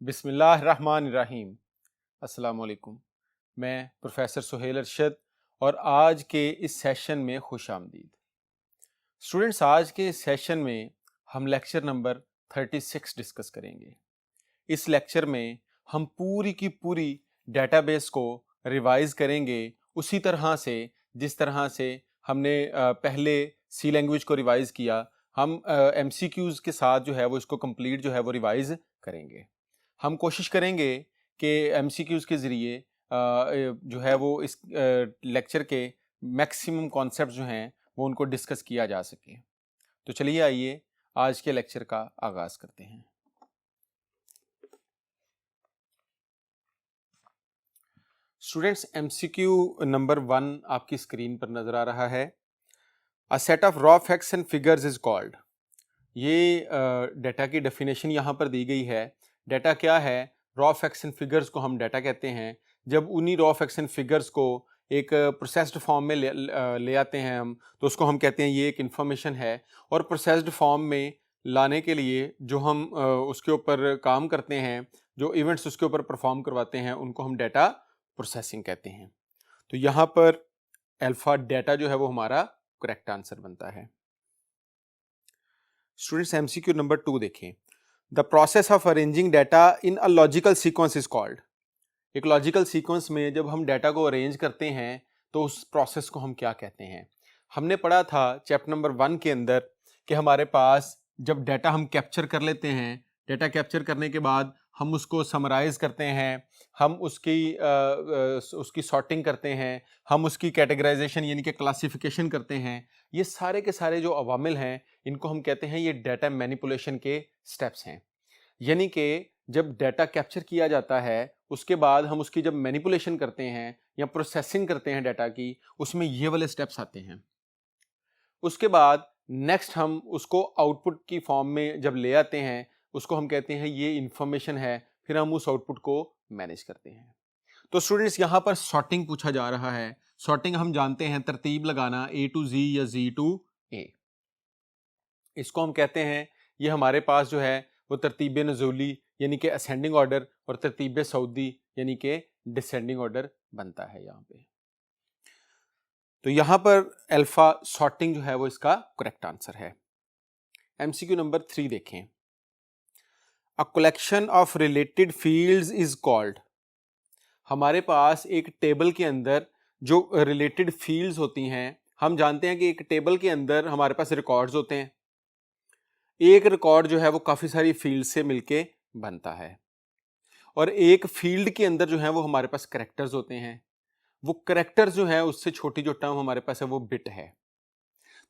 बिस्मिल्लाहिर्रहमानिर्रहीम। अस्सलाम वालेकुम। मैं प्रोफेसर सुहेल अरशद और आज के इस सेशन में खुश आमदीद। स्टूडेंट्स, आज के इस सेशन में हम लेक्चर नंबर 36 डिस्कस करेंगे। इस लेक्चर में हम पूरी की पूरी डेटाबेस को रिवाइज करेंगे उसी तरह से जिस तरह से हमने पहले सी लैंग्वेज को रिवाइज किया। हम एमसीक्यूज के साथ जो है वो इसको कंप्लीट जो है वो रिवाइज करेंगे। हम कोशिश करेंगे कि एमसीक्यूज के ज़रिए जो है वो इस लेक्चर के मैक्सिमम कॉन्सेप्ट जो हैं वो उनको डिस्कस किया जा सके। तो चलिए आइए आज के लेक्चर का आगाज़ करते हैं। स्टूडेंट्स, एमसीक्यू नंबर 1 आपकी स्क्रीन पर नज़र आ रहा है। A set of raw facts and figures is called. ये डेटा की डेफिनेशन यहाँ पर दी गई है। डेटा क्या है? रॉ फैक्ट्स एंड फिगर्स को हम डेटा कहते हैं। जब उन्हीं रॉ फैक्ट्स एंड फिगर्स को एक प्रोसेस्ड फॉर्म में ले आते हैं हम, तो उसको हम कहते हैं ये एक इंफॉर्मेशन है। और प्रोसेस्ड फॉर्म में लाने के लिए जो हम उसके ऊपर काम करते हैं, जो इवेंट्स उसके ऊपर परफॉर्म करवाते हैं, उनको हम डेटा प्रोसेसिंग कहते हैं। तो यहाँ पर अल्फा डेटा जो है वो हमारा करेक्ट आंसर बनता है। स्टूडेंट्स, एमसीक्यू नंबर 2 देखें। The process of arranging data in a logical sequence is called. एक लॉजिकल सीक्वेंस में जब हम डाटा को अरेंज करते हैं तो उस प्रोसेस को हम क्या कहते हैं? हमने पढ़ा था चैप्टर नंबर 1 के अंदर कि हमारे पास जब डाटा हम कैप्चर कर लेते हैं, डाटा कैप्चर करने के बाद हम उसको समराइज करते हैं, हम उसकी सॉर्टिंग करते हैं, हम उसकी कैटेगराइजेशन यानी कि क्लासिफिकेशन करते हैं। ये सारे के सारे जो अवामिल हैं इनको हम कहते हैं ये डाटा मैनिपुलेशन के स्टेप्स हैं। यानी कि जब डाटा कैप्चर किया जाता है उसके बाद हम उसकी जब मैनिपुलेशन करते हैं या प्रोसेसिंग करते हैं डाटा की, उसमें ये वाले स्टेप्स आते हैं। उसके बाद नेक्स्ट हम उसको आउटपुट की फॉर्म में जब ले आते हैं उसको हम कहते हैं ये इंफॉर्मेशन है, फिर हम उस आउटपुट को मैनेज करते हैं। तो स्टूडेंट्स, यहाँ पर सॉर्टिंग पूछा जा रहा है। सॉर्टिंग हम जानते हैं, तरतीब लगाना A to Z या Z to A। इसको हम कहते हैं ये हमारे पास जो है वो तरतीब नज़ूली यानी कि असेंडिंग ऑर्डर और तरतीब सऊदी यानी कि डिसेंडिंग ऑर्डर बनता है यहाँ पे। तो यहाँ पर अल्फा सॉर्टिंग जो है वो इसका करेक्ट आंसर है। एमसीक्यू नंबर 3 देखें। A collection of related fields is called. हमारे पास एक टेबल के अंदर जो रिलेटेड फील्ड्स होती हैं, हम जानते हैं कि एक टेबल के अंदर हमारे पास रिकॉर्ड्स होते हैं। एक रिकॉर्ड जो है वो काफ़ी सारी फील्ड से मिलके बनता है और एक फील्ड के अंदर जो है वो हमारे पास करेक्टर्स होते हैं। वो करेक्टर्स जो है उससे छोटी जो टर्म हमारे पास है वो बिट है।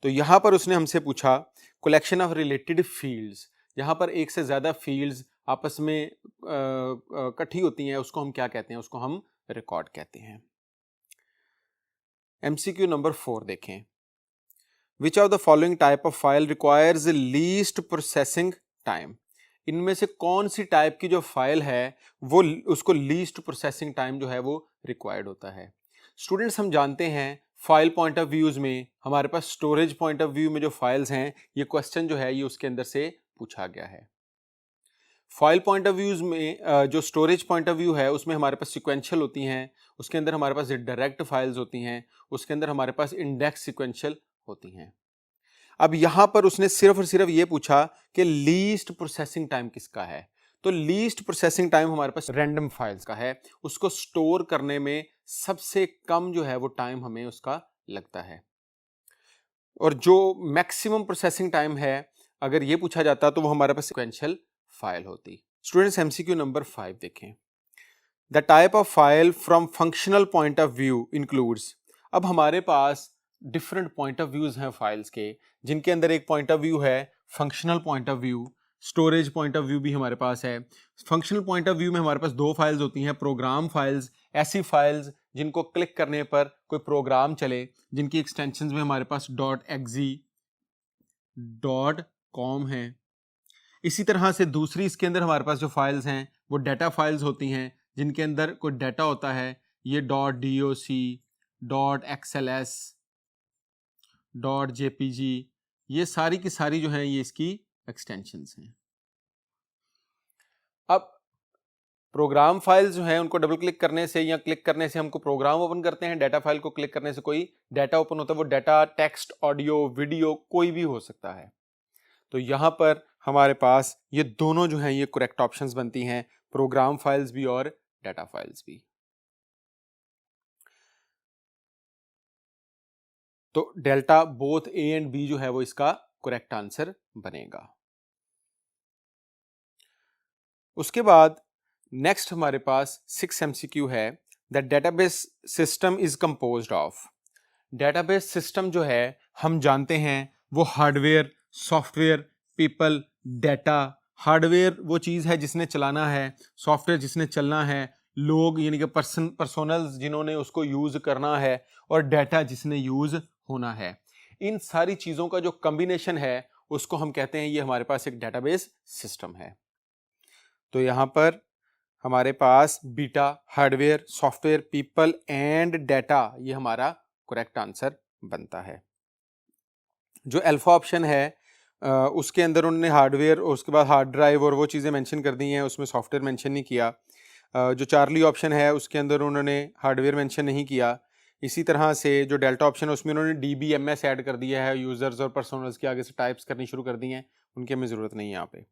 तो यहाँ पर उसने हमसे पूछा कलेक्शन ऑफ रिलेटेड फील्ड्स, यहाँ पर एक से ज़्यादा फील्ड्स आपस में इकट्ठी होती हैं, उसको हम क्या कहते हैं? उसको हम रिकॉर्ड कहते हैं। एमसीक्यू नंबर 4 देखें। Which of the following type of file requires least processing time. इनमें से कौन सी टाइप की जो फाइल है वो उसको लीस्ट प्रोसेसिंग टाइम जो है वो रिक्वायर्ड होता है? स्टूडेंट्स, हम जानते हैं फाइल पॉइंट ऑफ व्यूज में हमारे पास स्टोरेज पॉइंट ऑफ व्यू में जो फाइल्स हैं, ये क्वेश्चन जो है ये उसके अंदर से पूछा गया है। फाइल पॉइंट ऑफ व्यूज में जो स्टोरेज पॉइंट ऑफ व्यू है उसमें हमारे पास सिक्वेंशियल होती हैं, उसके अंदर हमारे पास डायरेक्ट फाइल्स होती हैं, उसके अंदर हमारे पास इंडेक्स सिक्वेंशियल होती हैं। अब यहां पर उसने सिर्फ और सिर्फ ये पूछा कि लीस्ट प्रोसेसिंग टाइम किसका है। तो लीस्ट प्रोसेसिंग टाइम हमारे पास रैंडम फाइल्स का है, उसको स्टोर करने में सबसे कम जो है वो टाइम हमें उसका लगता है। और जो मैक्सिमम प्रोसेसिंग टाइम है अगर ये पूछा जाता तो वो हमारे पास सिक्वेंशियल फाइल होती। स्टूडेंट्स, एमसीक्यू नंबर 5 देखें। The type of file from functional point of view includes. अब हमारे पास डिफरेंट पॉइंट ऑफ व्यूज हैं फाइल्स के, जिनके अंदर एक पॉइंट ऑफ व्यू है functional point of view, storage point of view भी हमारे पास है। फंक्शनल पॉइंट ऑफ व्यू में हमारे पास दो फाइल्स होती हैं, प्रोग्राम फाइल्स, ऐसी फाइल्स जिनको क्लिक करने पर कोई प्रोग्राम चले, जिनकी एक्सटेंशंस में हमारे पास .exe, .com है। इसी तरह से दूसरी इसके अंदर हमारे पास जो फाइल्स हैं वो डाटा फाइल्स होती हैं, जिनके अंदर कोई डाटा होता है, ये .doc, .xls, .jpg, ये सारी की सारी जो हैं ये इसकी एक्सटेंशंस हैं। अब प्रोग्राम फाइल्स जो हैं उनको डबल क्लिक करने से या क्लिक करने से हमको प्रोग्राम ओपन करते हैं, डाटा फाइल को क्लिक करने से कोई डाटा ओपन होता है, वो डाटा टेक्स्ट, ऑडियो, वीडियो कोई भी हो सकता है। तो यहां पर हमारे पास ये दोनों जो हैं ये करेक्ट ऑप्शंस बनती हैं, प्रोग्राम फाइल्स भी और डाटा फाइल्स भी। तो delta both A and B जो है वो इसका करेक्ट आंसर बनेगा। उसके बाद नेक्स्ट हमारे पास 6 MCQ है, the database system is composed of. Database system जो है हम जानते हैं वो hardware, software, people, data. Hardware वो चीज़ है जिसने चलाना है, सॉफ्टवेयर जिसने चलना है, लोग यानी कि पर्सनल्स जिन्होंने उसको यूज़ करना है, और डाटा जिसने यूज़ होना है। इन सारी चीज़ों का जो कॉम्बिनेशन है उसको हम कहते हैं ये हमारे पास एक डेटाबेस सिस्टम है। तो यहाँ पर हमारे पास बीटा hardware, software, people and data ये हमारा करेक्ट आंसर बनता है। जो अल्फा ऑप्शन है उसके अंदर उन्होंने हार्डवेयर और उसके बाद हार्ड ड्राइव और वो चीज़ें मेंशन कर दी हैं, उसमें सॉफ्टवेयर मेंशन नहीं किया। जो चार्ली ऑप्शन है उसके अंदर उन्होंने हार्डवेयर मेंशन नहीं किया। इसी तरह से जो डेल्टा ऑप्शन है उसमें उन्होंने DBMS ऐड कर दिया है, यूजर्स और पर्सनल्स के आगे से टाइप्स करनी शुरू कर दी हैं, उनकी हमें ज़रूरत नहीं है यहाँ पे।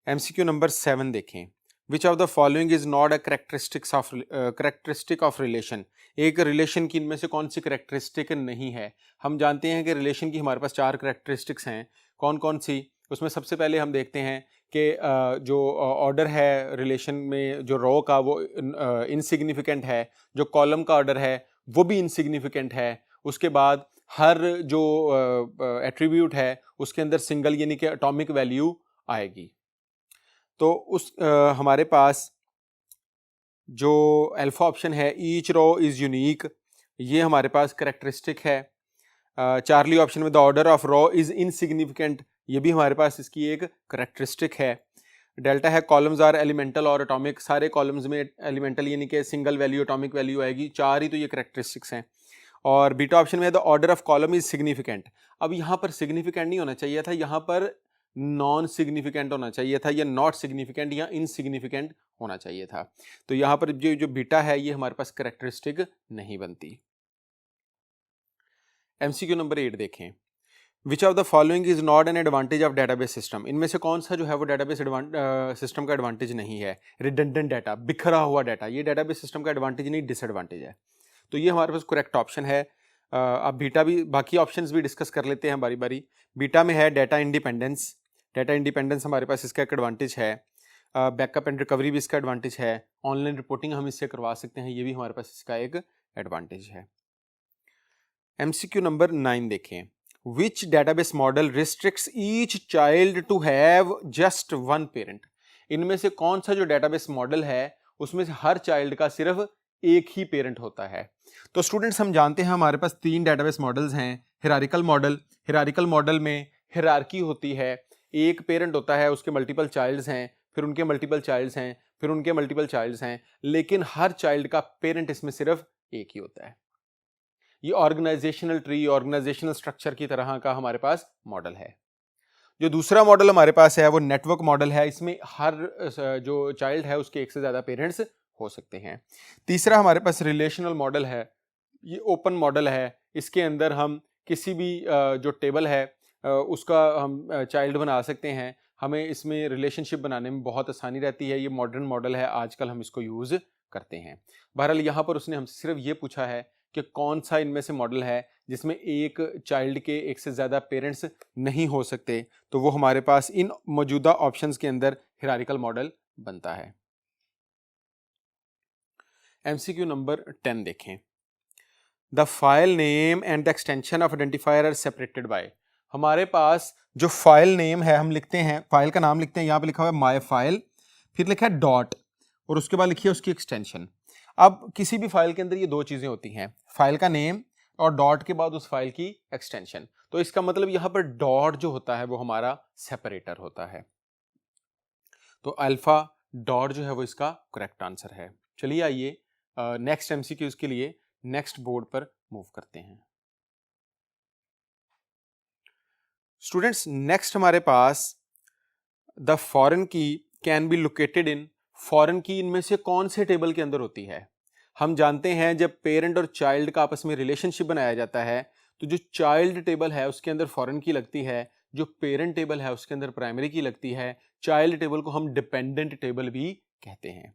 MCQ नंबर 7 देखें, which of the following is not a characteristic of relation. एक रिलेशन की इनमें से कौन सी करेक्टरिस्टिक नहीं है। हम जानते हैं कि रिलेशन की हमारे पास 4 करेक्टरिस्टिक्स हैं, कौन कौन सी। उसमें सबसे पहले हम देखते हैं कि जो ऑर्डर है रिलेशन में, जो रो का वो इनसिग्निफिकेंट है, जो कॉलम का ऑर्डर है वो भी इनसिग्निफिकेंट है। उसके बाद हर जो एट्रीब्यूट है उसके अंदर सिंगल यानी कि एटॉमिक वैल्यू आएगी। तो उस हमारे पास जो अल्फा ऑप्शन है, ईच रो इज यूनिक, ये हमारे पास करेक्टरिस्टिक है। चार्ली ऑप्शन में the order of row is insignificant, ये भी हमारे पास इसकी एक करेक्टरिस्टिक है। डेल्टा है कॉलम्स आर एलिमेंटल और एटॉमिक, सारे कॉलम्स में एलिमेंटल यानी कि सिंगल वैल्यू एटॉमिक वैल्यू आएगी, 4 ही तो ये करेक्टरिस्टिक्स हैं। और बीटा ऑप्शन में the order of column is significant. अब यहाँ पर सिग्निफिकेंट नहीं होना चाहिए था, यहाँ पर नॉन सिग्निफिकेंट होना चाहिए था, या नॉट सिग्निफिकेंट या इनसिग्निफिकेंट होना चाहिए था। तो यहाँ पर जो जो बीटा है ये हमारे पास करेक्टरिस्टिक नहीं बनती। MCQ नंबर 8 देखें, which of the following is not an advantage of database system. इनमें से कौन सा जो है वो डेटाबेस सिस्टम का एडवांटेज नहीं है। रिडंडेंट डाटा, बिखरा हुआ डाटा, ये डेटाबेस सिस्टम का एडवांटेज नहीं डिसएडवांटेज है। तो ये हमारे पास करेक्ट ऑप्शन है। अब बीटा भी, बाकी ऑप्शंस भी डिस्कस कर लेते हैं बारी बारी। बीटा में है डाटा इंडिपेंडेंस, डाटा इंडिपेंडेंस हमारे पास इसका एक एडवांटेज है। बैकअप एंड रिकवरी भी इसका एडवांटेज है। ऑनलाइन रिपोर्टिंग हम इससे करवा सकते हैं, ये भी हमारे पास इसका एक एडवांटेज है। MCQ नंबर 9 देखें, which database model restricts each child to have just one parent. इनमें से कौन सा जो डेटाबेस मॉडल है उसमें से हर चाइल्ड का सिर्फ एक ही पेरेंट होता है। तो स्टूडेंट्स हम जानते हैं हमारे पास 3 डेटाबेस मॉडल्स हैं। हिरारिकल मॉडल, हिरारिकल मॉडल में हिरार्की होती है, एक पेरेंट होता है, उसके मल्टीपल चाइल्ड्स हैं, फिर उनके मल्टीपल चाइल्ड्स हैं, फिर उनके मल्टीपल चाइल्ड्स हैं, लेकिन हर चाइल्ड का पेरेंट इसमें सिर्फ एक ही होता है। ये ऑर्गेनाइजेशनल ट्री, ऑर्गेनाइजेशनल स्ट्रक्चर की तरह का हमारे पास मॉडल है। जो दूसरा मॉडल हमारे पास है वो नेटवर्क मॉडल है, इसमें हर जो चाइल्ड है उसके एक से ज्यादा पेरेंट्स हो सकते हैं। तीसरा हमारे पास रिलेशनल मॉडल है, ये ओपन मॉडल है, इसके अंदर हम किसी भी जो टेबल है उसका हम चाइल्ड बना सकते हैं, हमें इसमें रिलेशनशिप बनाने में बहुत आसानी रहती है। ये मॉडर्न मॉडल है, आजकल हम इसको यूज करते हैं। बहरहाल यहाँ पर उसने हमसे सिर्फ ये पूछा है कि कौन सा इनमें से मॉडल है जिसमें एक चाइल्ड के एक से ज़्यादा पेरेंट्स नहीं हो सकते, तो वो हमारे पास इन मौजूदा ऑप्शंस के अंदर हिरारिकल मॉडल बनता है। MCQ नंबर 10 देखें, the file name and the extension of identifier are separated by. हमारे पास जो फाइल नेम है हम लिखते हैं, फाइल का नाम लिखते हैं, यहाँ पे लिखा हुआ है माई फाइल, फिर लिखा है डॉट और उसके बाद लिखी है उसकी एक्सटेंशन। अब किसी भी फाइल के अंदर ये दो चीजें होती हैं, फाइल का नेम और डॉट के बाद उस फाइल की एक्सटेंशन। तो इसका मतलब यहाँ पर डॉट जो होता है वो हमारा सेपरेटर होता है। तो अल्फा डॉट जो है वो इसका करेक्ट आंसर है। चलिए आइए नेक्स्ट MCQs के लिए नेक्स्ट बोर्ड पर मूव करते हैं। स्टूडेंट्स नेक्स्ट हमारे पास द फॉरेन की can be located in foreign की इनमें से कौन से टेबल के अंदर होती है? हम जानते हैं जब पेरेंट और चाइल्ड का आपस में रिलेशनशिप बनाया जाता है तो जो चाइल्ड टेबल है उसके अंदर फॉरेन की लगती है, जो पेरेंट टेबल है उसके अंदर प्राइमरी की लगती है। चाइल्ड टेबल को हम डिपेंडेंट टेबल भी कहते हैं।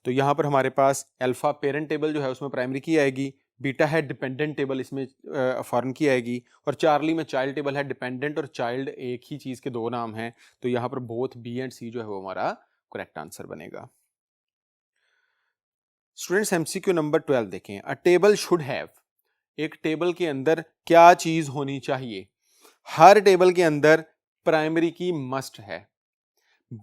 तो यहाँ पर हमारे पास अल्फा पेरेंट टेबल जो है उसमें प्राइमरी की आएगी, बीटा है डिपेंडेंट टेबल, इसमें फॉरेन की आएगी, और चार्ली में चाइल्ड टेबल है। डिपेंडेंट और चाइल्ड एक ही चीज़ के दो नाम हैं, तो यहाँ पर बोथ बी एंड सी जो है वो हमारा करेक्ट आंसर बनेगा। स्टूडेंट्स एमसीक्यू नंबर 12 देखें। अ टेबल शुड हैव, एक टेबल के अंदर क्या चीज होनी चाहिए? हर टेबल के अंदर प्राइमरी की मस्ट है,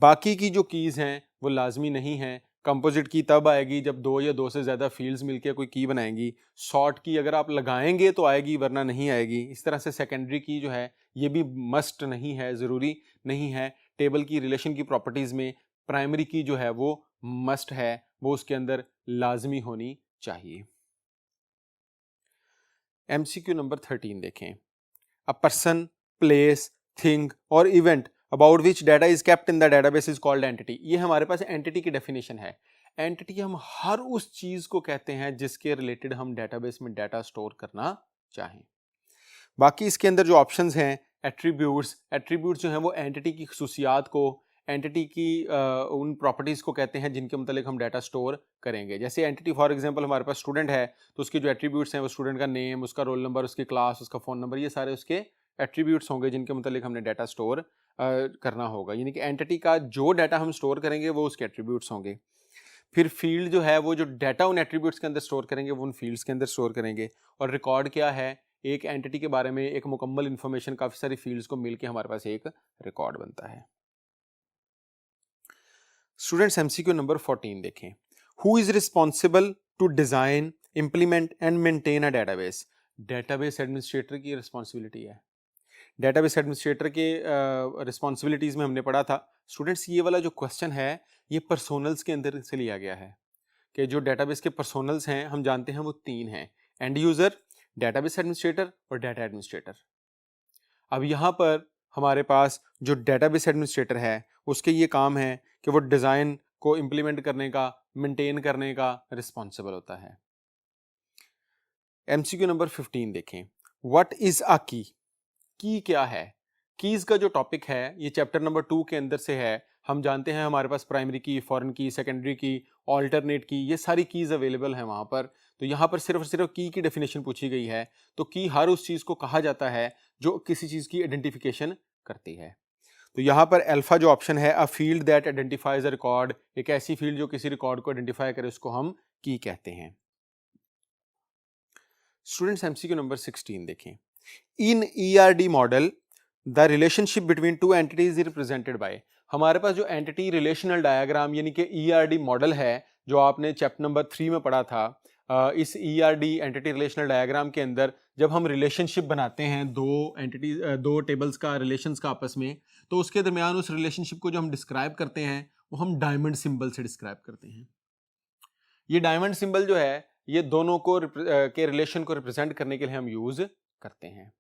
बाकी की जो कीज हैं वो लाजमी नहीं है। कंपोजिट की तब आएगी जब दो या दो से ज्यादा फील्ड्स मिलकर कोई की बनाएंगी। शॉर्ट की अगर आप लगाएंगे तो आएगी वरना नहीं आएगी। इस तरह से सेकेंडरी की जो है ये भी मस्ट नहीं है, जरूरी नहीं है। टेबल की रिलेशन की प्रॉपर्टीज में प्राइमरी की जो है वो मस्ट है, वो उसके अंदर लाजमी होनी चाहिए। एमसीक्यू नंबर 13 देखें। अ पर्सन, प्लेस, थिंग और event about which data is kept in the database is called entity. ये हमारे पास एंटिटी की डेफिनेशन है। एंटिटी हम हर उस चीज को कहते हैं जिसके रिलेटेड हम डेटाबेस में डाटा स्टोर करना चाहें। बाकी इसके अंदर जो ऑप्शंस हैं, एट्रीब्यूट्स जो हैं वो एंटिटी की खसूसियात को, एंटिटी की उन प्रॉपर्टीज़ को कहते हैं जिनके मतलब हम डाटा स्टोर करेंगे। जैसे एंटिटी फॉर एग्जांपल हमारे पास स्टूडेंट है तो उसके जो एट्रीब्यूट्स हैं वो स्टूडेंट का नेम, उसका रोल नंबर, उसकी क्लास, उसका फ़ोन नंबर, ये सारे उसके एट्रीब्यूट्स होंगे जिनके मतलब हमने डाटा स्टोर करना होगा। यानी कि एंटिटी का जो डाटा हम स्टोर करेंगे वो उसके एट्रीब्यूट्स होंगे। फिर फील्ड जो है वो जो डाटा उन एट्रीब्यूट्स के अंदर स्टोर करेंगे वो उन फील्ड्स के अंदर स्टोर करेंगे। और रिकॉर्ड क्या है? एक एंटिटी के बारे में एक मुकम्मल इंफॉर्मेशन काफ़ी सारी फील्ड्स को मिलके हमारे पास एक रिकॉर्ड बनता है। स्टूडेंट्स एमसीक्यू नंबर 14 देखें। Who is responsible to design, implement and maintain a database? Database administrator की रिस्पॉन्सिबिलिटी है। डेटाबेस एडमिनिस्ट्रेटर के रिस्पॉन्सिबिलिटीज में हमने पढ़ा था स्टूडेंट्स, ये वाला जो क्वेश्चन है ये पर्सोनल्स के अंदर से लिया गया है कि जो डेटाबेस के पर्सोनल्स हैं हम जानते हैं वो तीन हैं, एंड यूजर, डेटाबेस एडमिनिस्ट्रेटर और डाटा एडमिनिस्ट्रेटर। अब यहाँ पर हमारे पास जो डेटाबेस एडमिनिस्ट्रेटर है उसके ये काम है कि वो डिज़ाइन को इम्प्लीमेंट करने का, मेंटेन करने का रिस्पॉन्सिबल होता है। एमसीक्यू नंबर 15 देखें। व्हाट इज अ की? की क्या है? कीज का जो टॉपिक है ये चैप्टर नंबर 2 के अंदर से है। हम जानते हैं हमारे पास प्राइमरी की, फॉरेन की, सेकेंडरी की, ऑल्टरनेट की, ये सारी कीज अवेलेबल हैं वहाँ पर। तो यहाँ पर सिर्फ और सिर्फ की डेफिनेशन पूछी गई है। तो की हर उस चीज़ को कहा जाता है जो किसी चीज़ की आइडेंटिफिकेशन करती है। तो यहाँ पर अल्फा जो ऑप्शन है, a field that identifies a record, एक ऐसी फील्ड जो किसी रिकॉर्ड को आइडेंटिफाई करे उसको हम की कहते हैं। स्टूडेंट्स एमसीक्यू नंबर 16 देखें। In ERD model the relationship between two entities is represented by. हमारे पास जो एंटिटी रिलेशनल डायग्राम यानी कि ईआरडी मॉडल है जो आपने चैप्टर नंबर 3 में पढ़ा था, इस ईआरडी एंटिटी रिलेशनल डायग्राम के अंदर जब हम रिलेशनशिप बनाते हैं दो एंटिटी, दो टेबल्स का, रिलेशंस का आपस में, तो उसके दरमियान उस रिलेशनशिप को जो हम डिस्क्राइब करते हैं वो हम डायमंड सिंबल से डिस्क्राइब करते हैं। ये डायमंड सिंबल जो है ये दोनों को के रिलेशन को रिप्रेजेंट करने के लिए हम यूज करते हैं।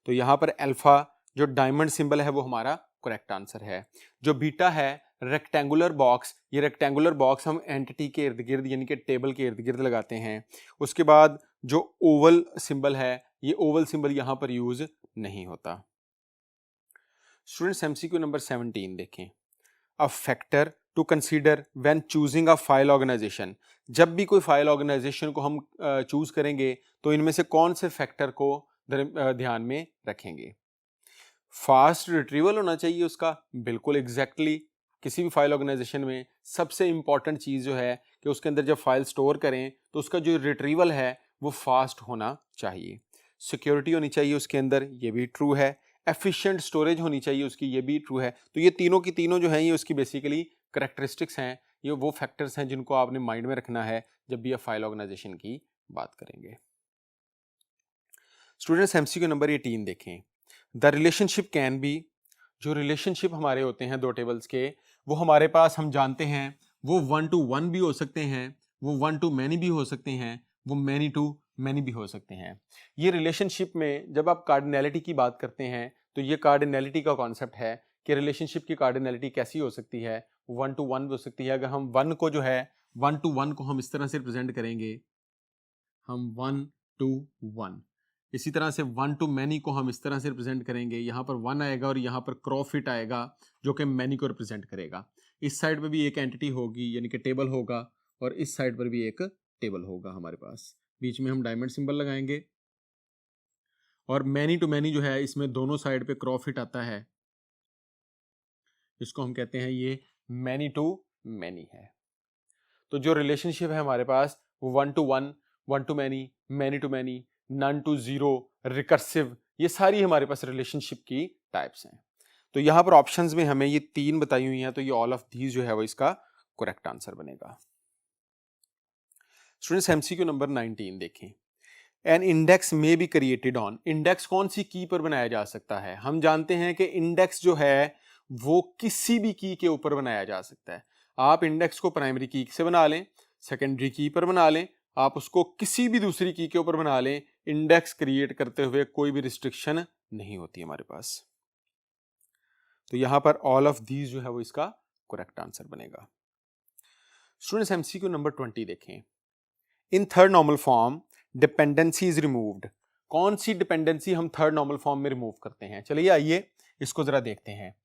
तो यहां पर अल्फा जो डायमंड सिंबल है वो हमारा करेक्ट आंसर है। जो बीटा है रेक्टेंगुलर बॉक्स, ये रेक्टेंगुलर बॉक्स हम एंटिटी के इर्द गिर्द यानी कि टेबल के इर्द गिर्द लगाते हैं। उसके बाद जो ओवल सिंबल है ये ओवल सिंबल यहां पर यूज नहीं होता। स्टूडेंट्स एमसीक्यू नंबर 17 देखें। A factor to consider when choosing a file organisation. जब भी कोई फाइल ऑर्गेनाइजेशन को हम चूज करेंगे तो इनमें से कौन से फैक्टर को ध्यान में रखेंगे? फास्ट रिट्रीवल होना चाहिए उसका, बिल्कुल एग्जैक्टली। किसी भी फाइल ऑर्गेनाइजेशन में सबसे इंपॉर्टेंट चीज़ जो है कि उसके अंदर जब फाइल स्टोर करें तो उसका जो रिट्रीवल है वो फास्ट होना चाहिए। सिक्योरिटी होनी चाहिए उसके अंदर, ये भी ट्रू है। एफिशिएंट स्टोरेज होनी चाहिए उसकी, ये भी ट्रू है। तो ये तीनों की तीनों जो हैं ये उसकी बेसिकली करेक्टरिस्टिक्स हैं, ये वो फैक्टर्स हैं जिनको आपने माइंड में रखना है जब भी आप फाइल ऑर्गेनाइजेशन की बात करेंगे। स्टूडेंट्स एमसीक्यू नंबर 18 देखें। द रिलेशनशिप कैन बी, जो रिलेशनशिप हमारे होते हैं दो टेबल्स के, वो हमारे पास हम जानते हैं वो 1 to 1 भी हो सकते हैं, वो 1 to many भी हो सकते हैं, वो many to many भी हो सकते हैं। ये रिलेशनशिप में जब आप कार्डिनैलिटी की बात करते हैं तो ये कार्डिनैलिटी का कॉन्सेप्ट है कि रिलेशनशिप की कार्डिनैलिटी कैसी हो सकती है, 1 to 1 भी हो सकती है। अगर हम 1 को जो है 1 to 1 को हम इस तरह से रिप्रेजेंट करेंगे, हम 1 to 1। इसी तरह से 1 to many को हम इस तरह से रिप्रेजेंट करेंगे, यहाँ पर 1 आएगा और यहाँ पर क्रॉफिट आएगा जो कि मैनी को रिप्रेजेंट करेगा। इस साइड पे भी एक एंटिटी होगी यानी कि टेबल होगा, और इस साइड पर भी एक टेबल होगा हमारे पास। बीच में हम डायमंड सिंबल लगाएंगे, और मैनी टू मैनी जो है इसमें दोनों साइड पे क्रॉफिट आता है, इसको हम कहते हैं ये मैनी टू मैनी है। तो जो रिलेशनशिप है हमारे पास वो 1 to 1, 1 to many to many, none to zero, recursive, ये सारी हमारे पास रिलेशनशिप की टाइप्स हैं। तो यहां पर ऑप्शंस में हमें ये 3 बताई हुई हैं, तो ये ऑल ऑफ दीज जो है वो इसका करेक्ट आंसर बनेगा। स्टूडेंट्स एमसीक्यू नंबर 19 देखें। एन इंडेक्स में बी क्रिएटेड ऑन, इंडेक्स कौन सी की पर बनाया जा सकता है? हम जानते हैं कि इंडेक्स जो है वो किसी भी की के ऊपर बनाया जा सकता है। आप इंडेक्स को प्राइमरी की से बना लें, सेकेंडरी की पर बना लें, आप उसको किसी भी दूसरी की के ऊपर बना लें, इंडेक्स क्रिएट करते हुए कोई भी रिस्ट्रिक्शन नहीं होती हमारे पास। तो यहां पर ऑल ऑफ दीज जो है वो इसका करेक्ट आंसर बनेगा। स्टूडेंट्स एमसीक्यू नंबर 20 देखें। In third normal form dependency is removed, कौन सी डिपेंडेंसी हम थर्ड नॉर्मल फॉर्म में रिमूव करते हैं? चलिए आइए इसको जरा देखते हैं।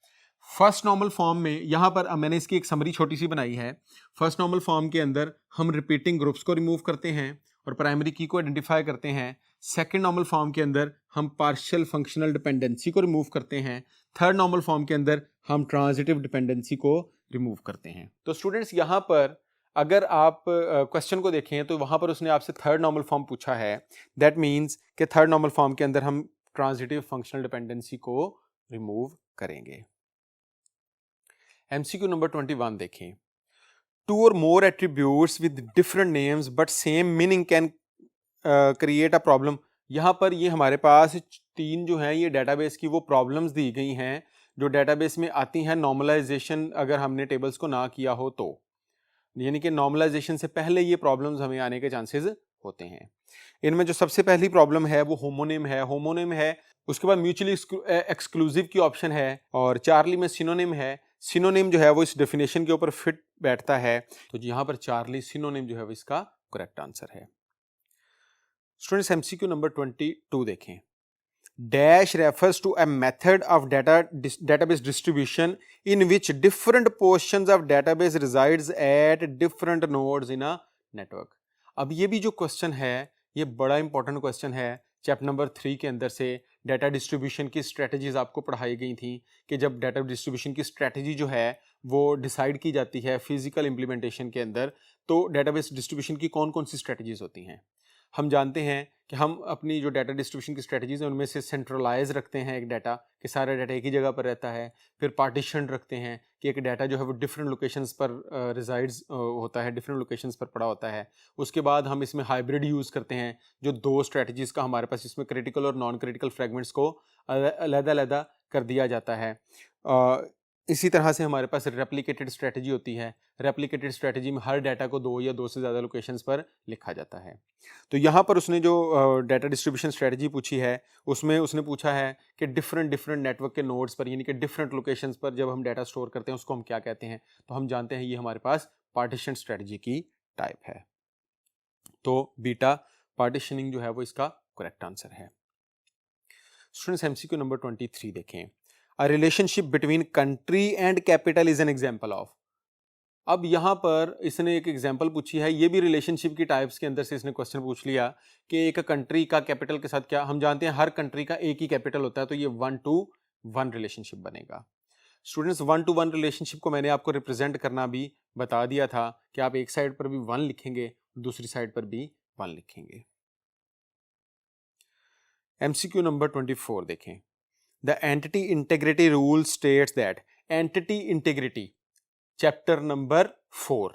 फर्स्ट नॉर्मल फॉर्म में यहां पर मैंने इसकी एक समरी छोटी सी बनाई है। फर्स्ट नॉर्मल फॉर्म के अंदर हम रिपीटिंग ग्रुप्स को रिमूव करते हैं और प्राइमरी की को आइडेंटिफाई करते हैं। सेकंड नॉर्मल फॉर्म के अंदर हम पार्शियल फंक्शनल डिपेंडेंसी को रिमूव करते हैं। थर्ड नॉर्मल फॉर्म के अंदर हम ट्रांजिटिव डिपेंडेंसी को रिमूव करते हैं। तो स्टूडेंट्स यहां पर अगर आप क्वेश्चन को देखें तो वहां पर उसने आपसे थर्ड नॉर्मल फॉर्म पूछा है, दैट मीन्स कि थर्ड नॉर्मल फॉर्म के अंदर हम ट्रांजिटिव फंक्शनल डिपेंडेंसी को रिमूव करेंगे। एमसीक्यू नंबर 21 देखें। Two or more attributes with different names but same meaning can create a problem. यहां पर ये हमारे पास 3 जो है ये डेटाबेस की वो प्रॉब्लम्स दी गई हैं जो डेटाबेस में आती हैं नॉर्मलाइजेशन अगर हमने टेबल्स को ना किया हो तो, यानी कि नॉर्मलाइजेशन से पहले ये प्रॉब्लम्स हमें आने के चांसेस होते हैं। इनमें जो सबसे पहली प्रॉब्लम है वो होमोनिम है, उसके बाद म्यूचुअली एक्सक्लूसिव की ऑप्शन है, और चार्ली में सिनोनिम है। सिनोनिम जो है वो इस डेफिनेशन के ऊपर फिट बैठता है, तो यहाँ पर चार्ली सिनोनिम जो है वो इसका करेक्ट आंसर है। स्टूडेंट्स एमसीक्यू नंबर 22 देखें। Dash refers to a method of database distribution in which different portions of database resides at different nodes in a network। अब ये भी जो क्वेश्चन है ये बड़ा इंपॉर्टेंट क्वेश्चन है। चैप्टर नंबर 3 के अंदर से डाटा डिस्ट्रीब्यूशन की स्ट्रेटजीज आपको पढ़ाई गई थी कि जब डाटा डिस्ट्रीब्यूशन की स्ट्रेटजी जो है वो डिसाइड की जाती है फिजिकल इंप्लीमेंटेशन के अंदर, तो डेटाबेस डिस्ट्रीब्यूशन की कौन कौन सी स्ट्रेटजीज होती हैं। हम जानते हैं कि हम अपनी जो डाटा डिस्ट्रीब्यूशन की स्ट्रेटजीज हैं उनमें से सेंट्रलाइज रखते हैं एक डाटा कि सारा डाटा एक ही जगह पर रहता है। फिर पार्टीशन रखते हैं कि एक डाटा जो है वो डिफरेंट लोकेशंस पर रिजाइड्स होता है, डिफरेंट लोकेशंस पर पड़ा होता है। उसके बाद हम इसमें हाइब्रिड यूज़ करते हैं, जो 2 स्ट्रेटजीज का हमारे पास इसमें क्रिटिकल और नॉन क्रिटिकल फ्रेगमेंट्स को अलग-अलग कर दिया जाता है। इसी तरह से हमारे पास रेप्लिकेटेड स्ट्रेटजी होती है। रेप्लिकेटेड स्ट्रेटजी में हर डाटा को 2 या 2 से ज़्यादा लोकेशंस पर लिखा जाता है। तो यहाँ पर उसने जो डाटा डिस्ट्रीब्यूशन स्ट्रेटजी पूछी है उसमें उसने पूछा है कि डिफरेंट नेटवर्क के नोड्स पर यानी कि डिफरेंट लोकेशंस पर जब हम डाटा स्टोर करते हैं उसको हम क्या कहते हैं। तो हम जानते हैं ये हमारे पास पार्टीशन स्ट्रेटजी की टाइप है। तो बीटा पार्टीशनिंग जो है वो इसका करेक्ट आंसर है। स्टूडेंट्स एमसीक्यू नंबर 23 देखें। A relationship between country and capital is an example of। अब यहाँ पर इसने एक एग्जाम्पल पूछी है, ये भी रिलेशनशिप की टाइप्स के अंदर से इसने क्वेश्चन पूछ लिया कि एक कंट्री का कैपिटल के साथ क्या, हम जानते हैं हर कंट्री का एक ही कैपिटल होता है, तो ये 1 to 1 रिलेशनशिप बनेगा। स्टूडेंट्स 1 to 1 रिलेशनशिप को मैंने आपको रिप्रेजेंट करना भी बता दिया था कि आप एक साइड पर भी 1 लिखेंगे, दूसरी साइड पर भी 1 लिखेंगे। एमसीक्यू नंबर 24 देखें। The entity integrity rule states that entity integrity chapter number 4,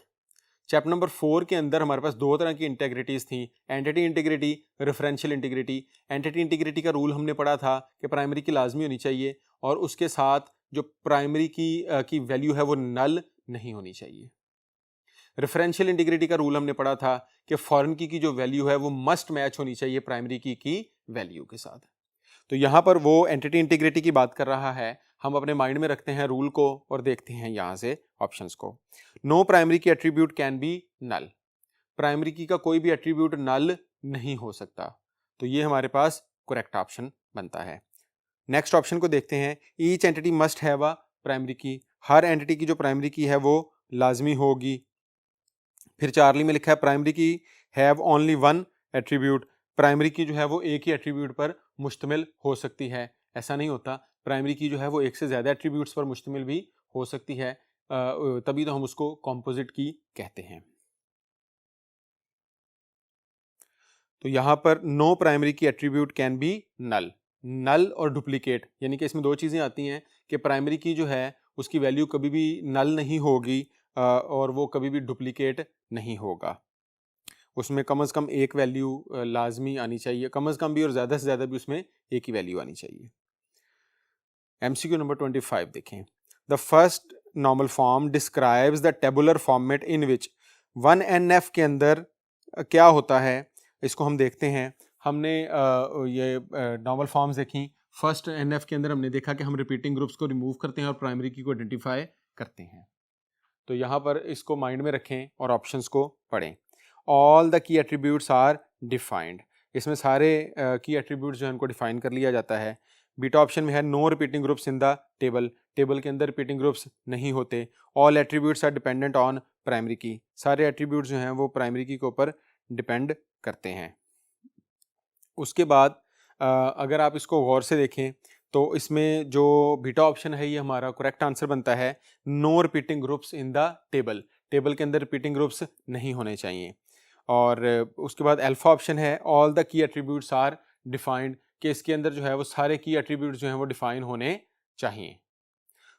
chapter number 4 के अंदर हमारे पास 2 तरह की इंटेग्रिटीज थी, entity integrity, referential integrity. Entity integrity का रूल हमने पढ़ा था कि प्राइमरी की लाजमी होनी चाहिए और उसके साथ जो प्राइमरी की वैल्यू है वो नल नहीं होनी चाहिए। रेफरेंशियल इंटीग्रिटी का रूल हमने पढ़ा था कि फॉरेन की जो वैल्यू है वो मस्ट मैच होनी चाहिए प्राइमरी की वैल्यू के साथ। तो यहाँ पर वो एंटिटी इंटीग्रिटी की बात कर रहा है, हम अपने माइंड में रखते हैं रूल को और देखते हैं यहाँ से ऑप्शंस को। No primary key attribute can be null, primary key का कोई भी एट्रीब्यूट नल नहीं हो सकता, तो ये हमारे पास करेक्ट ऑप्शन बनता है। नेक्स्ट ऑप्शन को देखते हैं, each entity must have a primary की, हर एंटिटी की जो प्राइमरी की है वो लाजमी होगी। फिर चार्ली में लिखा है प्राइमरी की have only one attribute, primary key जो है वो एक ही एट्रीब्यूट पर मुश्तमिल हो सकती है, ऐसा नहीं होता, प्राइमरी की जो है वो एक से ज़्यादा एट्रीब्यूट्स पर मुश्तमिल भी हो सकती है, तभी तो हम उसको कॉम्पोजिट की कहते हैं। तो यहाँ पर no primary key attribute can be null, null और डुप्लीकेट, यानी कि इसमें दो चीज़ें आती हैं कि प्राइमरी की जो है उसकी वैल्यू कभी भी नल नहीं होगी और वो कभी भी डुप्लीकेट नहीं होगा, उसमें कम से कम एक वैल्यू लाजमी आनी चाहिए, कम से कम भी और ज़्यादा से ज़्यादा भी उसमें एक ही वैल्यू आनी चाहिए। MCQ नंबर 25 देखें, the first normal form describes the tabular format in which 1NF के अंदर क्या होता है, इसको हम देखते हैं। हमने ये नॉर्मल फॉर्म्स देखी, फर्स्ट NF के अंदर हमने देखा कि हम रिपीटिंग ग्रुप्स को रिमूव करते हैं और प्राइमरी की को आइडेंटिफाई करते हैं, तो यहाँ पर इसको माइंड में रखें और ऑप्शंस को पढ़ें। All the key attributes are defined, इसमें सारे की एट्रीब्यूट्स जो है उनको डिफाइन कर लिया जाता है। बीटा ऑप्शन में है no repeating groups in the table, table के अंदर रिपीटिंग ग्रुप्स नहीं होते। All attributes are dependent on primary key, सारे एट्रीब्यूट्स जो हैं वो प्राइमरी की के ऊपर डिपेंड करते हैं। उसके बाद अगर आप इसको गौर से देखें तो इसमें जो बीटा ऑप्शन है ये हमारा करेक्ट आंसर बनता है, no repeating groups in the table, table के अंदर रिपीटिंग ग्रुप्स नहीं होने चाहिए। और उसके बाद अल्फा ऑप्शन है all the key attributes are defined, कि इसके अंदर जो है वो सारे की एट्रीब्यूट्स जो हैं वो डिफाइन होने चाहिए।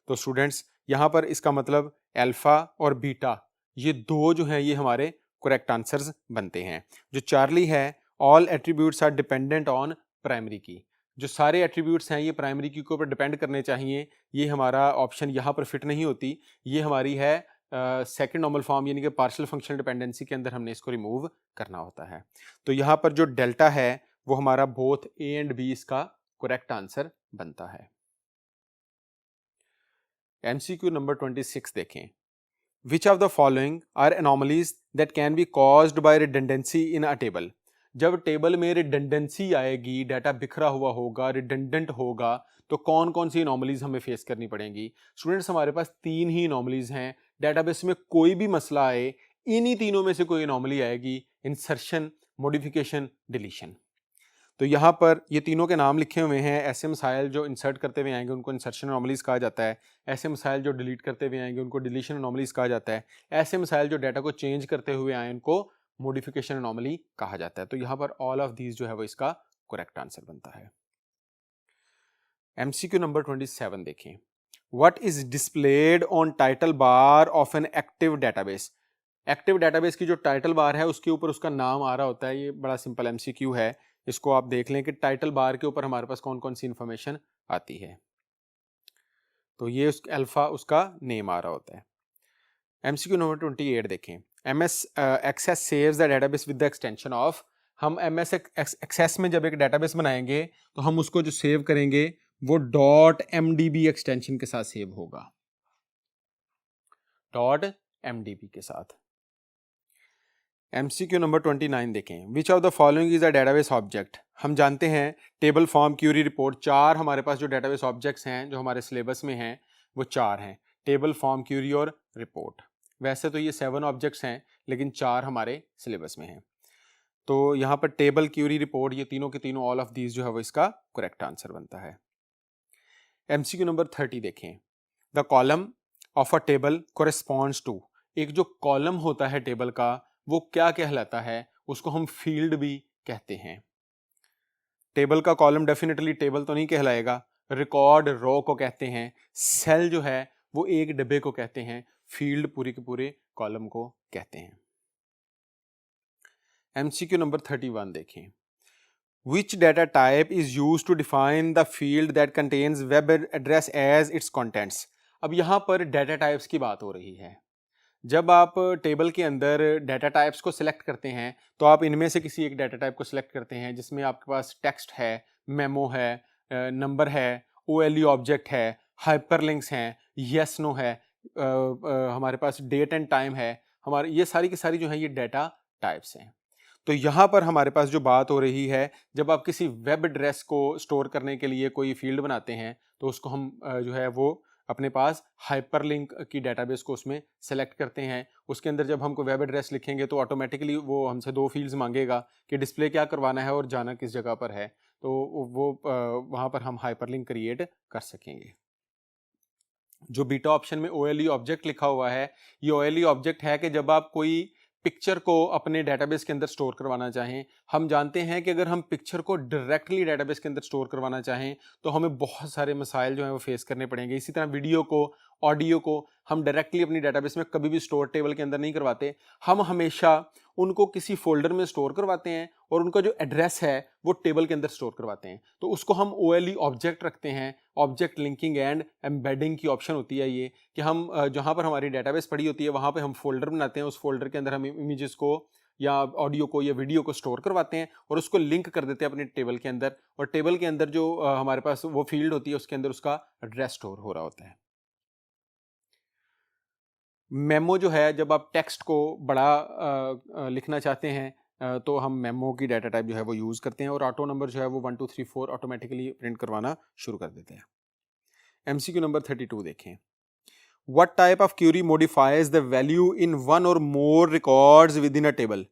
तो स्टूडेंट्स यहाँ पर इसका मतलब अल्फा और बीटा ये दो जो हैं ये हमारे करेक्ट आंसर्स बनते हैं। जो चार्ली है all attributes are dependent on primary key, जो सारे एट्रीब्यूट्स हैं ये प्राइमरी की के ऊपर डिपेंड करने चाहिए, ये हमारा ऑप्शन यहाँ पर फिट नहीं होती, ये हमारी है सेकंड नॉर्मल फॉर्म यानी कि पार्शियल फंक्शनल डिपेंडेंसी के अंदर हमने इसको रिमूव करना होता है। तो यहाँ पर जो डेल्टा है वो हमारा बोथ ए एंड बी इसका करेक्ट आंसर बनता है। MCQ नंबर 26 देखें, which of the following are anomalies that can be caused by redundancy in a table, जब टेबल में रिडंडेंसी आएगी, डाटा बिखरा हुआ होगा, रिडंडेंट होगा, तो कौन कौन सी एनॉमलीज हमें फेस करनी पड़ेंगी। स्टूडेंट्स हमारे पास तीन ही एनॉमलीज हैं, डेटाबेस में कोई भी मसला आए इन्हीं तीनों में से कोई एनॉमली आएगी, इंसर्शन, मॉडिफिकेशन, डिलीशन। तो यहाँ पर ये तीनों के नाम लिखे हुए हैं, ऐसे मसाइल जो इंसर्ट करते हुए आएंगे उनको इंसर्शन एनॉमलीज कहा जाता है, ऐसे मसाइल जो डिलीट करते हुए आएंगे उनको डिलीशन एनॉमलीज कहा जाता है, ऐसे मसाइल जो डाटा को चेंज करते हुए आए उनको मॉडिफिकेशन एनॉमली कहा जाता है। तो यहाँ पर ऑल ऑफ दीज जो है वो इसका करेक्ट आंसर बनता है। MCQ नंबर 27 देखें, what is displayed on title bar of an active database, active database की जो टाइटल बार है उसके ऊपर उसका नाम आ रहा होता है, ये बड़ा सिंपल MCQ है, इसको आप देख लें कि टाइटल बार के ऊपर हमारे पास कौन कौन सी इंफॉर्मेशन आती है, तो ये उस अल्फा उसका नेम आ रहा होता है। MCQ नंबर 28 देखें, MS Access saves the database with the extension of, हम MS एक्सेस में जब एक डेटाबेस बनाएंगे तो हम उसको जो सेव करेंगे वो .mdb एक्सटेंशन के साथ सेव होगा, .mdb के साथ। MCQ नंबर 29 देखें, which of the following is a database object, हम जानते हैं टेबल, फॉर्म, क्यूरी, रिपोर्ट, चार हमारे पास जो डेटाबेस ऑब्जेक्ट्स हैं जो हमारे सिलेबस में हैं वो चार हैं, टेबल, फॉर्म, क्यूरी और रिपोर्ट। वैसे तो ये 7 ऑब्जेक्ट्स हैं लेकिन चार हमारे सिलेबस में हैं, तो यहाँ पर टेबल, क्यूरी, रिपोर्ट ये तीनों के तीनों ऑल ऑफ दीज जो है वो इसका करेक्ट आंसर बनता है। MCQ नंबर 30 देखें, the column of a table corresponds to, एक जो कॉलम होता है टेबल का वो क्या कहलाता है, उसको हम फील्ड भी कहते हैं। टेबल का कॉलम डेफिनेटली टेबल तो नहीं कहलाएगा, रिकॉर्ड रो को कहते हैं, सेल जो है वो एक डब्बे को कहते हैं, फील्ड पूरे के पूरे कॉलम को कहते हैं। MCQ नंबर 31 देखें, which data type is used to define the field that contains web address as its contents, अब यहाँ पर डाटा टाइप्स की बात हो रही है। जब आप टेबल के अंदर डाटा टाइप्स को सिलेक्ट करते हैं तो आप इनमें से किसी एक डाटा टाइप को सिलेक्ट करते हैं जिसमें आपके पास टेक्स्ट है, मेमो है, नंबर है, OLE ऑब्जेक्ट है, हाइपरलिंक्स हैं, येस नो है, हमारे पास डेट एंड टाइम है, हमारे ये सारी की सारी जो है ये डाटा टाइप्स हैं। तो यहाँ पर हमारे पास जो बात हो रही है, जब आप किसी वेब एड्रेस को स्टोर करने के लिए कोई फील्ड बनाते हैं तो उसको हम जो है वो अपने पास हाइपरलिंक की डेटाबेस को उसमें सेलेक्ट करते हैं। उसके अंदर जब हमको वेब एड्रेस लिखेंगे तो ऑटोमेटिकली वो हमसे 2 फील्ड्स मांगेगा कि डिस्प्ले क्या करवाना है और जाना किस जगह पर है, तो वो वहाँ पर हम हाइपरलिंक क्रिएट कर सकेंगे। जो बीटा ऑप्शन में OLE ऑब्जेक्ट लिखा हुआ है, ये OLE ऑब्जेक्ट है कि जब आप कोई पिक्चर को अपने डेटाबेस के अंदर स्टोर करवाना चाहें, हम जानते हैं कि अगर हम पिक्चर को डायरेक्टली डेटाबेस के अंदर स्टोर करवाना चाहें तो हमें बहुत सारे मसाइल जो हैं वो फेस करने पड़ेंगे। इसी तरह वीडियो को, ऑडियो को हम डायरेक्टली अपनी डेटाबेस में कभी भी स्टोर टेबल के अंदर नहीं करवाते, हम हमेशा उनको किसी फोल्डर में स्टोर करवाते हैं और उनका जो एड्रेस है वो टेबल के अंदर स्टोर करवाते हैं। तो उसको हम OLE ऑब्जेक्ट रखते हैं। ऑब्जेक्ट लिंकिंग एंड एम्बेडिंग की ऑप्शन होती है ये, कि हम जहाँ पर हमारी डेटाबेस पड़ी होती है वहाँ पे हम फोल्डर बनाते हैं, उस फोल्डर के अंदर हम इमेजेस को या ऑडियो को या वीडियो को स्टोर करवाते हैं और उसको लिंक कर देते हैं अपने टेबल के अंदर, और टेबल के अंदर जो हमारे पास वो फील्ड होती है उसके अंदर उसका एड्रेस स्टोर हो रहा होता है। मेमो जो है, जब आप टेक्स्ट को बड़ा लिखना चाहते हैं तो हम मेमो की डाटा टाइप जो है वो यूज़ करते हैं, और ऑटो नंबर जो है वो 1 2 3 4 ऑटोमेटिकली प्रिंट करवाना शुरू कर देते हैं। MCQ नंबर 32 देखें। What type of query modifies the value in one or more records within a table?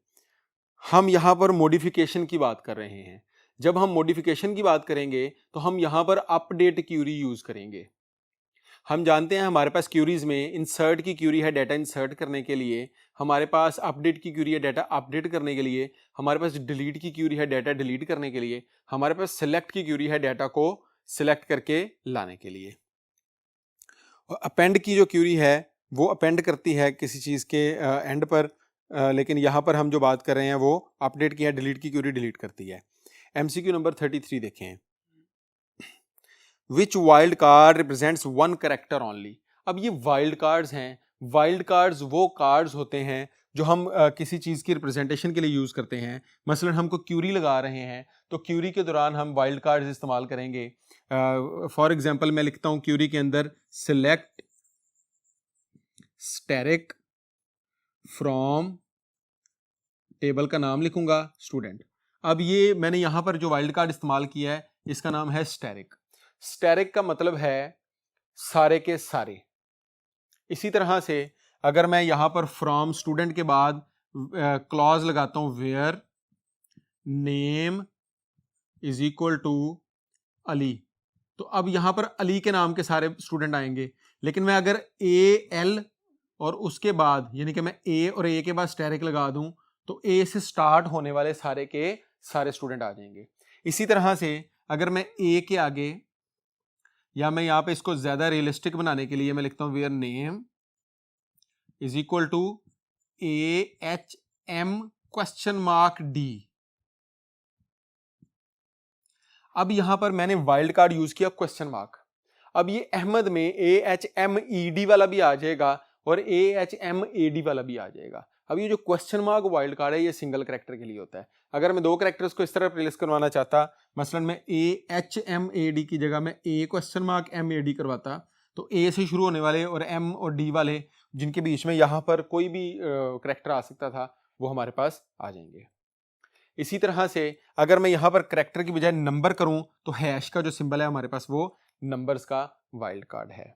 हम यहाँ पर मॉडिफिकेशन की बात कर रहे हैं। जब हम मॉडिफिकेशन की बात करेंगे तो हम यहाँ पर अपडेट क्यूरी यूज़ करेंगे। हम जानते हैं हमारे पास क्यूरीज में इंसर्ट की क्यूरी है डाटा इंसर्ट करने के लिए, हमारे पास अपडेट की क्यूरी है डाटा अपडेट करने के लिए, हमारे पास डिलीट की क्यूरी है डाटा डिलीट करने के लिए, हमारे पास सेलेक्ट की क्यूरी है डाटा को सिलेक्ट करके लाने के लिए। और अपेंड की जो क्यूरी है वो अपेंड करती है किसी चीज़ के एंड पर, लेकिन यहाँ पर हम जो बात कर रहे हैं वो अपडेट की है, डिलीट की क्यूरी डिलीट करती है। MCQ नंबर 33 देखें। Which wild card represents 1 character only? अब ये वाइल्ड कार्ड्स हैं। वाइल्ड कार्ड्स वो कार्ड्स होते हैं जो हम किसी चीज़ की रिप्रेजेंटेशन के लिए यूज़ करते हैं। मसलन हमको क्यूरी लगा रहे हैं तो क्यूरी के दौरान हम वाइल्ड कार्ड्स इस्तेमाल करेंगे। फॉर एग्जांपल मैं लिखता हूँ क्यूरी के अंदर सिलेक्ट स्टैरिक फ्रॉम, टेबल का नाम लिखूंगा स्टूडेंट। अब ये मैंने यहाँ पर जो वाइल्ड कार्ड इस्तेमाल किया है इसका नाम है स्टैरिक। स्टैरिक का मतलब है सारे के सारे। इसी तरह से अगर मैं यहां पर फ्रॉम स्टूडेंट के बाद क्लॉज लगाता हूं where name is equal to Ali, तो अब यहां पर अली के नाम के सारे स्टूडेंट आएंगे। लेकिन मैं अगर AL और उसके बाद यानी कि मैं A और A के बाद स्टैरिक लगा दूं तो A से स्टार्ट होने वाले सारे के सारे स्टूडेंट आ जाएंगे। इसी तरह से अगर मैं A के आगे, या मैं यहां पे इसको ज्यादा रियलिस्टिक बनाने के लिए मैं लिखता हूं where name is equal to AHM question mark D। अब यहां पर मैंने वाइल्ड कार्ड यूज किया क्वेश्चन मार्क। अब ये अहमद में AHMED वाला भी आ जाएगा और AHMAD वाला भी आ जाएगा। अब ये जो क्वेश्चन मार्क वाइल्ड कार्ड है ये सिंगल कैरेक्टर के लिए होता है। अगर मैं 2 कैरेक्टर्स को इस तरह प्लेस करवाना चाहता, मसलन मैं AHMAD की जगह मैं A क्वेश्चन मार्क MAD करवाता, तो A से शुरू होने वाले और M और D वाले जिनके बीच में यहाँ पर कोई भी कैरेक्टर आ सकता था वो हमारे पास आ जाएंगे। इसी तरह से अगर मैं यहाँ पर कैरेक्टर की बजाय नंबर करूं तो हैश का जो सिंबल है हमारे पास वो नंबर्स का वाइल्ड कार्ड है।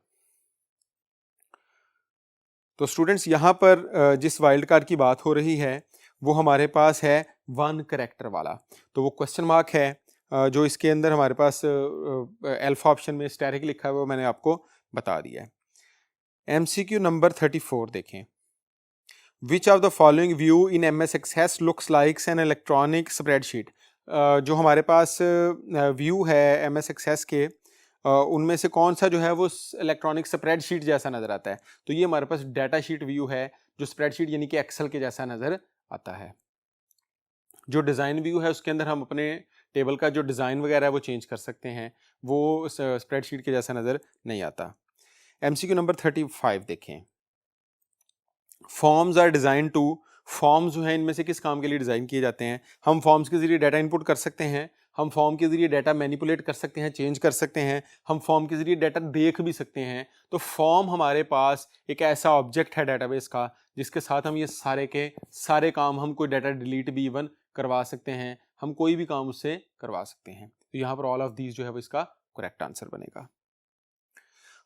तो स्टूडेंट्स यहाँ पर जिस वाइल्ड कार्ड की बात हो रही है वो हमारे पास है 1 कैरेक्टर वाला। तो वो क्वेश्चन मार्क है जो इसके अंदर हमारे पास अल्फा ऑप्शन में स्टैरिक लिखा है वो मैंने आपको बता दिया है। MCQ नंबर 34 देखें। Which of the following view in MS Access looks like an electronic spreadsheet? जो हमारे पास व्यू है MS Access के उनमें से कौन सा जो है वो इलेक्ट्रॉनिक स्प्रेडशीट जैसा नज़र आता है? तो ये हमारे पास डाटा शीट व्यू है जो स्प्रेडशीट यानी कि एक्सेल के जैसा नज़र आता है। जो डिज़ाइन व्यू है उसके अंदर हम अपने टेबल का जो डिज़ाइन वगैरह है वो चेंज कर सकते हैं, वो स्प्रेडशीट के जैसा नज़र नहीं आता। MCQ नंबर 35 देखें। Forms are design to, forms जो हैं इनमें से किस काम के लिए डिज़ाइन किए जाते हैं? हम फॉर्म्स के जरिए डाटा इनपुट कर सकते हैं, हम फॉर्म के ज़रिए डाटा मैनिपुलेट कर सकते हैं, चेंज कर सकते हैं, हम फॉर्म के ज़रिए डाटा देख भी सकते हैं। तो फॉर्म हमारे पास एक ऐसा ऑब्जेक्ट है डेटाबेस का जिसके साथ हम ये सारे के सारे काम, हम कोई डाटा डिलीट भी इवन करवा सकते हैं, हम कोई भी काम उससे करवा सकते हैं। तो यहाँ पर ऑल ऑफ दीज जो है वो इसका करेक्ट आंसर बनेगा।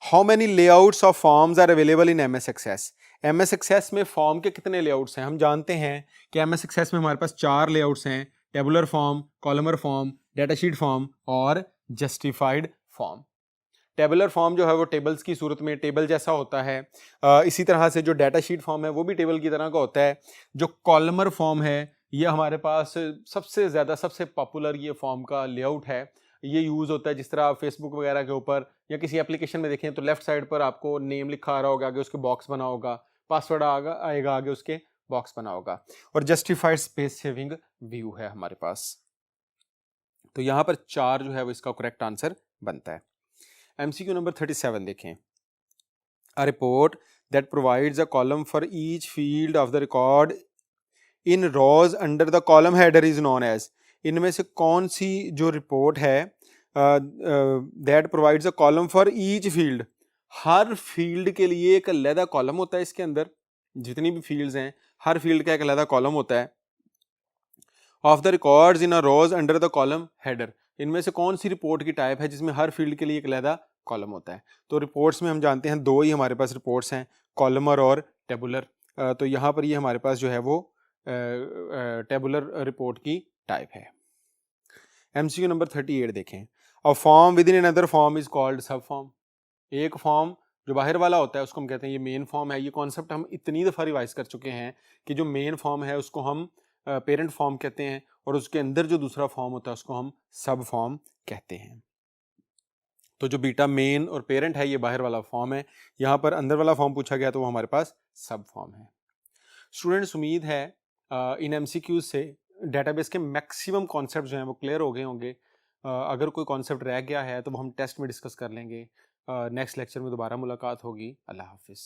How many layouts of forms are available in MS Access? MS Access में फॉर्म के कितने लेआउट्स हैं? हम जानते हैं कि MS एक्सेस में हमारे पास 4 लेआउट्स हैं, tabular form, columnar form, datasheet form और जस्टिफाइड फॉर्म। टेबुलर फॉर्म जो है वो टेबल्स की सूरत में टेबल जैसा होता है। इसी तरह से जो डाटा शीट फॉर्म है वो भी टेबल की तरह का होता है। जो कॉलमर फॉर्म है ये हमारे पास सबसे ज़्यादा सबसे पॉपुलर ये फॉर्म का लेआउट है। ये यूज़ होता है जिस तरह आप फेसबुक वगैरह के ऊपर या किसी एप्लीकेशन में देखें तो लेफ्ट साइड पर आपको नेम लिखा आ रहा होगा, आगे उसके बॉक्स बना होगा, पासवर्ड आएगा आगे उसके बॉक्स बना होगा। और जस्टिफाइड स्पेस सेविंग व्यू है हमारे पास। तो यहाँ पर 4 जो है वो इसका करेक्ट आंसर बनता है। MCQ नंबर 37 देखें। A report that provides a column for each field of the record in rows under the column header is known as। इनमें से कौन सी जो रिपोर्ट है that provides a column for each field, her field के लिए एक अलग column होता है इसके अंदर, जितनी भी फील्ड्स हैं हर फील्ड का एक अलग कॉलम होता है। Of the records in a rows under the column header, इनमें से कौन सी रिपोर्ट की टाइप है जिसमें हर फील्ड के लिए एक अलग कॉलम होता है? तो रिपोर्ट्स में हम जानते हैं 2 ही हमारे पास रिपोर्ट्स हैं, कॉलमर और टेबुलर। तो यहाँ पर ये हमारे पास जो है वो टेबुलर रिपोर्ट की टाइप है। MCQ नंबर 38 देखें। A form with in another form is called सब फॉर्म। एक फॉर्म जो बाहर वाला होता है उसको हम कहते हैं ये मेन फॉर्म है। ये कॉन्सेप्ट हम इतनी दफ़ा रिवाइज कर चुके हैं कि जो मेन फॉर्म है उसको हम पेरेंट फॉर्म कहते हैं और उसके अंदर जो दूसरा फॉर्म होता है उसको हम सब फॉर्म कहते हैं। तो जो बीटा मेन और पेरेंट है ये बाहर वाला फॉर्म है, यहाँ पर अंदर वाला फॉर्म पूछा गया तो वो हमारे पास सब फॉर्म है। स्टूडेंट्स, उम्मीद है इन MCQ से डेटाबेस के मैक्सिमम कॉन्सेप्ट जो हैं वो क्लियर हो गए होंगे। अगर कोई कॉन्सेप्ट रह गया है तो वो हम टेस्ट में डिस्कस कर लेंगे। नेक्स्ट लेक्चर में दोबारा मुलाकात होगी। अल्लाह हाफिज़।